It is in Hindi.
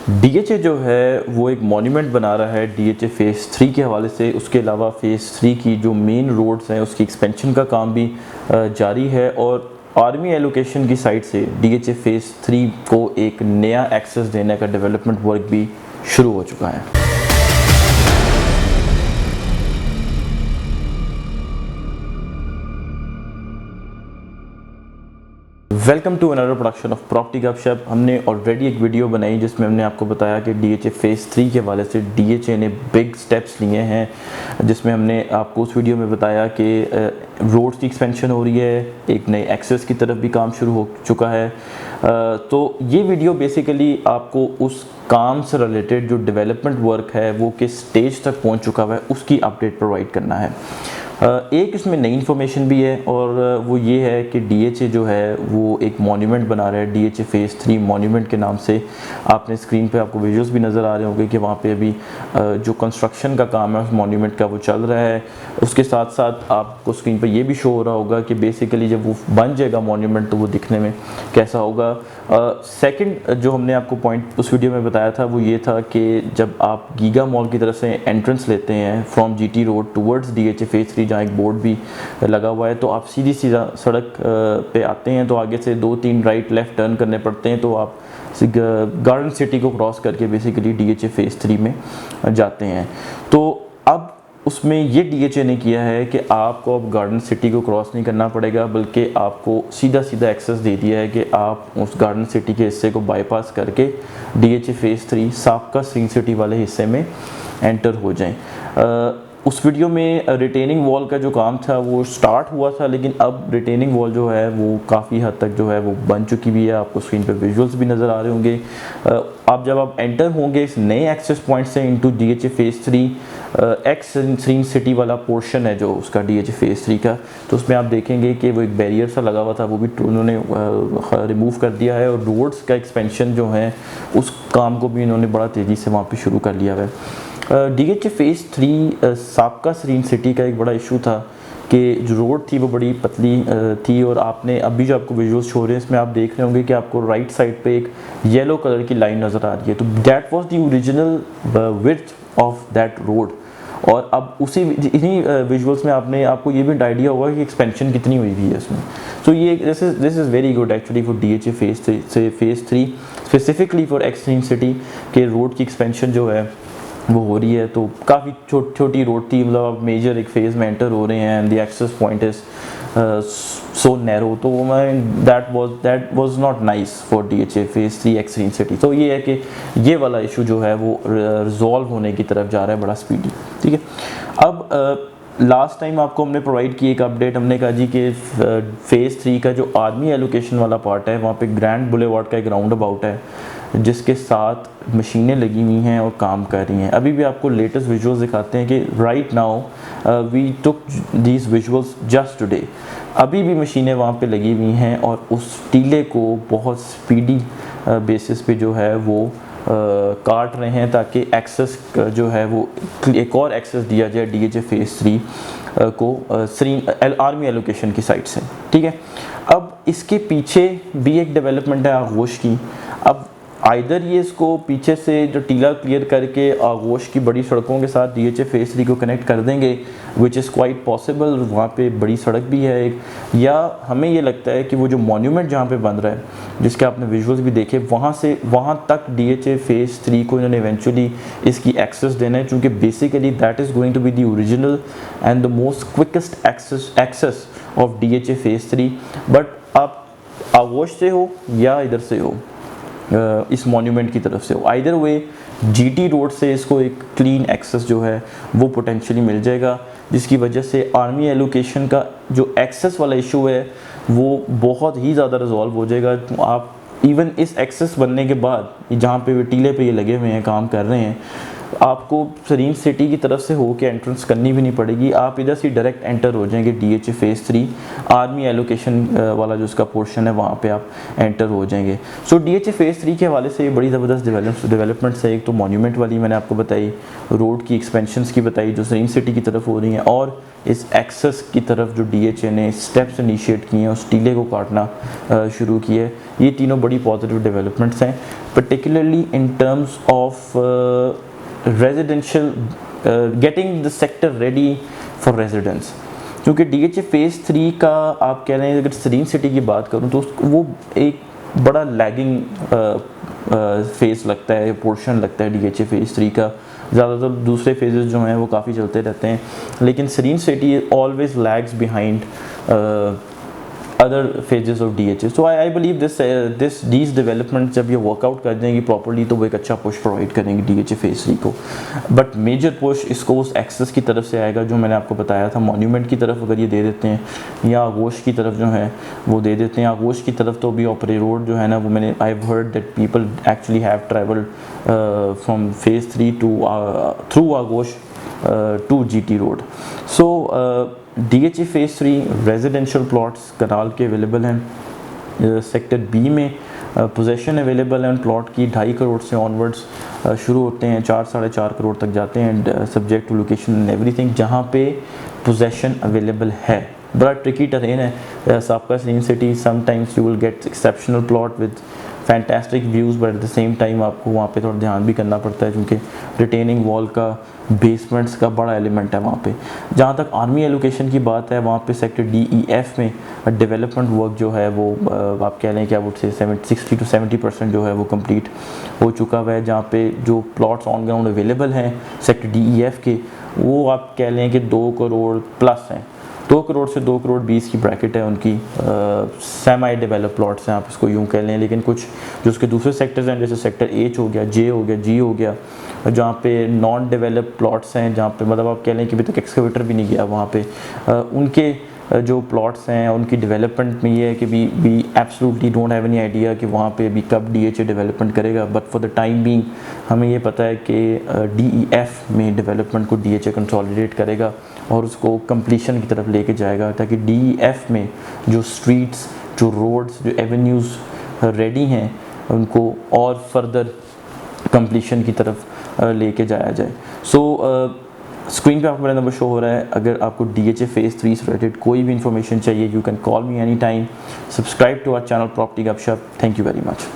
डीएचए जो है वो एक मॉन्यूमेंट बना रहा है डीएचए फेज़ 3 के हवाले से। उसके अलावा फेज़ 3 की जो मेन रोड्स हैं उसकी एक्सपेंशन का काम भी जारी है और आर्मी एलोकेशन की साइड से डीएचए फेज़ 3 को एक नया एक्सेस देने का डेवलपमेंट वर्क भी शुरू हो चुका है। Welcome to another production of property Gupshup. हमने ऑलरेडी एक वीडियो बनाई जिसमें हमने आपको बताया कि डीएचए फेज़ 3 के हवाले से डीएचए ने बिग स्टेप्स लिए हैं, जिसमें हमने आपको उस वीडियो में बताया कि रोड्स की एक्सपेंशन हो रही है, एक नए एक्सेस की तरफ भी काम शुरू हो चुका है। तो ये वीडियो बेसिकली आपको उस काम से रिलेटेड जो डेवलपमेंट वर्क है वो किस स्टेज तक पहुँच चुका है उसकी अपडेट प्रोवाइड करना है। एक इसमें नई इन्फॉर्मेशन भी है और वो ये है कि डीएचए जो है वो एक मॉन्यूमेंट बना रहा है डीएचए फेज़ 3 मॉन्यूमेंट के नाम से। आपने स्क्रीन पे आपको विजुअल्स भी नज़र आ रहे होंगे कि वहाँ पे अभी जो कंस्ट्रक्शन का काम है उस मॉन्यूमेंट का वो चल रहा है। उसके साथ साथ आपको स्क्रीन पे ये भी शो हो रहा होगा कि बेसिकली जब वो बन जाएगा मॉन्यूमेंट तो वो दिखने में कैसा होगा। सेकंड जो हमने आपको पॉइंट उस वीडियो में बताया था वो ये था कि जब आप गीगा मॉल की तरफ से एंट्रेंस लेते हैं from GT road towards DHA phase 3, जहाँ एक बोर्ड भी लगा हुआ है, तो आप सीधी सड़क पे आते हैं तो आगे से 2-3 राइट लेफ़्ट टर्न करने पड़ते हैं तो आप गार्डन सिटी को क्रॉस करके बेसिकली डीएचए फेज़ 3 में जाते हैं। तो अब उसमें ये डीएचए ने किया है कि आपको अब गार्डन सिटी को क्रॉस नहीं करना पड़ेगा, बल्कि आपको सीधा एक्सेस दे दिया है कि आप उस गार्डन सिटी के हिस्से को बाईपास करके डीएचए फेज़ 3 साबका स्क्रीन सिटी वाले हिस्से में एंटर हो जाएं। उस वीडियो में रिटेनिंग वॉल का जो काम था वो स्टार्ट हुआ था, लेकिन अब रिटेनिंग वॉल जो है वो काफ़ी हद तक जो है वो बन चुकी भी है। आपको स्क्रीन पे विजुअल्स भी नज़र आ रहे होंगे। जब आप एंटर होंगे इस नए एक्सेस पॉइंट से into DHA phase 3 X screen city वाला पोर्शन है जो उसका डीएचए फेज़ 3 का, तो उसमें आप देखेंगे कि वो एक बैरियर सा लगा हुआ था वो भी उन्होंने रिमूव कर दिया है और रोड्स का एक्सपेंशन जो है उस काम को भी इन्होंने बड़ा तेज़ी से वहाँ पर शुरू कर लिया है। डीएचए फेज़ 3 साबका स्क्रीन सिटी का एक बड़ा इशू था कि जो रोड थी वो बड़ी पतली थी और आपने अभी जो आपको विजुअल्स शो रहे हैं इसमें आप देख रहे होंगे कि आपको राइट साइड पे एक येलो कलर की लाइन नज़र आ रही है, तो that was the original width of that road. और अब उसी इन्हीं विजुअल्स में आपको ये भी आइडिया होगा कि एक्सपेंशन कितनी हुई हुई है इसमें। सो ये this is very good actually for DHA phase 3 specifically for x screen city के रोड की एक्सपेंशन जो है वो हो रही है। तो काफ़ी छोटी रोड थी, मतलब अब मेजर एक फेज़ में एंटर हो रहे हैं and the access point is so narrow, तो that was not nice for DHA phase 3 X screen city. तो ये है कि ये वाला इशू जो है वो रिजॉल्व होने की तरफ जा रहा है बड़ा स्पीडी। ठीक है, अब लास्ट टाइम आपको हमने प्रोवाइड की एक अपडेट, हमने कहा जी कि फेज़ 3 का जो आर्मी एलोकेशन वाला पार्ट है वहाँ पे ग्रैंड बुलेवार्ड का एक राउंड अबाउट है जिसके साथ मशीनें लगी हुई हैं और काम कर रही हैं। अभी भी आपको लेटेस्ट विजुअल्स दिखाते हैं कि right now we took these visuals just today. अभी भी मशीनें वहाँ पे लगी हुई हैं और उस टीले को बहुत स्पीडी बेसिस पे जो है वो काट रहे हैं ताकि एक्सेस जो है वो एक और एक्सेस दिया जाए डीएचए फेज़ 3 को आर्मी एलोकेशन की साइड से। ठीक है, अब इसके पीछे भी एक डेवलपमेंट है आगोश की। अब आइदर ये इसको पीछे से जो टीला क्लियर करके आगोश की बड़ी सड़कों के साथ डीएचए फेज़ 3 को कनेक्ट कर देंगे, विच इज़ क्वाइट पॉसिबल, वहाँ पे बड़ी सड़क भी है एक, या हमें ये लगता है कि वो जो मॉन्यूमेंट जहाँ पे बन रहा है जिसके आपने विजुअल्स भी देखे वहाँ तक डीएचए फेज़ 3 को इन्होंने इवेंचुअली इसकी एक्सेस देना है, क्योंकि basically that is going to be the original and the most quickest access of DHA phase 3। But आप आगोश से हो या इधर से हो इस मॉन्यूमेंट की तरफ से हो, आइदर वे जीटी रोड से इसको एक क्लीन एक्सेस जो है वो पोटेंशियली मिल जाएगा, जिसकी वजह से आर्मी एलोकेशन का जो एक्सेस वाला इशू है वो बहुत ही ज़्यादा रिजॉल्व हो जाएगा। आप इवन इस एक्सेस बनने के बाद जहाँ पे टीले पे ये लगे हुए हैं काम कर रहे हैं, आपको सरीन सिटी की तरफ से होके एंट्रेंस करनी भी नहीं पड़ेगी, आप इधर से डायरेक्ट एंटर हो जाएंगे DHA फेज़ 3 आर्मी एलोकेशन वाला जो उसका पोर्शन है वहाँ पे आप एंटर हो जाएंगे। सो DHA फेज़ 3 के हवाले से ये बड़ी ज़बरदस्त डेवलपमेंट्स है। एक तो मॉन्यूमेंट वाली मैंने आपको बताई, रोड की एक्सपेंशंस की बताई जो सरीन सिटी की तरफ हो रही हैं, और इस एक्सेस की तरफ जो DHA ने स्टेप्स इनिशिएट किए हैं उस टीले को काटना शुरू किया है। ये तीनों बड़ी पॉजिटिव डेवलपमेंट्स हैं, particularly in terms of residential getting the sector ready for residence. क्योंकि DHA फेज़ 3 का आप कह रहे हैं, अगर सरीन सिटी की बात करूँ तो वो एक बड़ा लैगिंग फेज़ लगता है, पोर्शन लगता है DHA फेज़ 3 का। ज़्यादातर दूसरे फेजेस जो हैं वो काफ़ी चलते रहते हैं, लेकिन Serene City always lags behind other phases of DHA। So I believe these development जब ये वर्कआउट कर जाएंगी प्रॉपर्ली तो वो एक अच्छा पुश प्रोवाइड करेंगे DHA फेज़ 3 को। बट मेजर पुश इसको उस एक्सेस की तरफ से आएगा जो मैंने आपको बताया था। मॉन्यूमेंट की तरफ अगर ये दे देते हैं या आगोश की तरफ जो है वो दे देते हैं, आगोश की तरफ तो अभी ऑपरे रोड जो है ना वो मैंने I have heard that people actually have travelled from phase 3 to through Aghosh to GT road. So DHA phase 3 residential plots kanal के अवेलेबल हैं। सेक्टर B में पोजेशन अवेलेबल है उन प्लॉट की 2.5 करोड़ से ऑनवर्ड्स शुरू होते हैं, 4-4.5 करोड़ तक जाते हैं, and subject to location and everything. जहाँ पे पोजेशन अवेलेबल है, बड़ा ट्रिकी टरेन है साबका Serene City. Sometimes you will get exceptional plot with fantastic views, but at the same time आपको वहाँ पे थोड़ा ध्यान भी करना पड़ता है क्योंकि रिटेनिंग वॉल का, बेसमेंट्स का बड़ा एलिमेंट है वहाँ पे। जहाँ तक आर्मी एलोकेशन की बात है, वहाँ पे सेक्टर DEF में डेवलपमेंट वर्क जो है वो आप कह लें क्या वो 60 to 70% जो है वो कंप्लीट हो चुका हुआ है। जहाँ पे जो प्लॉट्स ऑन ग्राउंड अवेलेबल हैं सेक्टर DEF के, वो आप कह लें कि 2 करोड़ प्लस हैं। 2 करोड़ से 2 करोड़ 20 की ब्रैकेट है उनकी। सेमी डेवलप प्लॉट्स हैं आप इसको यूँ कह लें, लेकिन कुछ जो उसके दूसरे सेक्टर्स हैं जैसे सेक्टर H हो गया, J हो गया, G हो गया, जहाँ पे नॉन डेवलप प्लॉट्स हैं, जहाँ पे मतलब आप कह लें कि अभी तक एक्सकेवेटर भी नहीं गया वहाँ पे, उनके जो प्लॉट्स हैं उनकी डेवलपमेंट में ये है कि we absolutely don't have any idea कि वहाँ पे अभी कब DHA डेवलपमेंट करेगा। But for the time being हमें ये पता है कि DEF में डेवलपमेंट को DHA कंसोलिडेट करेगा और उसको कंप्लीशन की तरफ लेके जाएगा, ताकि DEF में जो स्ट्रीट्स, जो रोड्स, जो एवेन्यूज़ रेडी हैं उनको और फर्दर कंप्लीशन की तरफ लेके जाया जाए। सो स्क्रीन पे आपको मेरा नंबर शो हो रहा है। अगर आपको DHA फेज़ 3 से रिलेटेड कोई भी इन्फॉर्मेशन चाहिए, you can call me any time. Subscribe to our channel property Gupshup. Thank you very much.